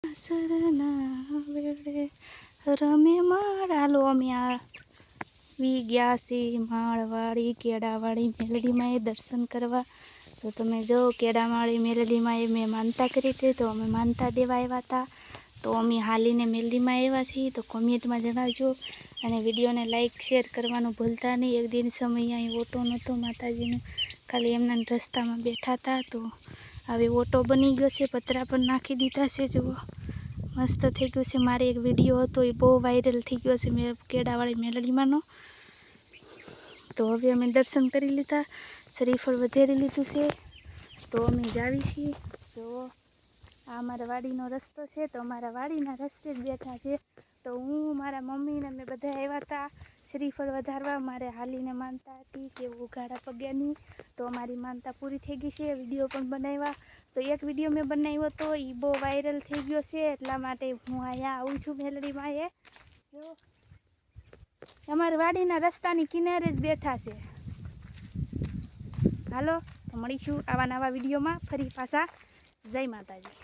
સરના વેળે રમે માળ. હાલો અમે આવી ગયા છીએ માળવાળી કેળાવાળી મેલડીમાં એ દર્શન કરવા. તો તમે જો કેળાવાળી મેલડીમાં એ મેં માનતા કરી હતી, તો અમે માનતા દેવા આવ્યા હતા. તો અમે હાલીને મેલડીમાં આવ્યા છીએ. તો કોમેન્ટમાં જણાવજો અને વિડીયોને લાઈક શેર કરવાનું ભૂલતા નહીં. એક દિન સમય અહીં ઓટો નહોતો માતાજીનો, ખાલી એમના રસ્તામાં બેઠા હતા. તો હવે ઓટો બની ગયો છે, પતરા પણ નાખી દીધા છે. જુઓ મસ્ત થઈ ગયું છે. મારે એક વિડીયો હતો એ બહુ વાયરલ થઈ ગયો છે મેં કેળાવાળી મેલડીમાંનો. તો હવે અમે દર્શન કરી લીધા, શ્રીફળ વધેરી લીધું છે. તો અમે જાવી છીએ. જો આ અમારા વાડીનો રસ્તો છે. તો અમારા વાડીના રસ્તે જ બેઠા છે. તો હું મારા મમ્મીને અમે બધા આવ્યા હતા શ્રીફળ વધારવા. મારે હાલીને માનતા હતી કે ઉઘાડા પગ્યાની. તો અમારી માનતા પૂરી થઈ ગઈ છે. વિડીયો પણ બનાવ્યા. તો એક વિડીયો મેં બનાવ્યો હતો એ બહુ વાયરલ થઈ ગયો છે, એટલા માટે હું અહીંયા આવું છું મેલડીમાં. એ જો અમારા વાડીના રસ્તાની કિનારે જ બેઠા છે. હાલો તો મળીશું આવા નવા વિડીયોમાં ફરી પાછા. જય માતાજી.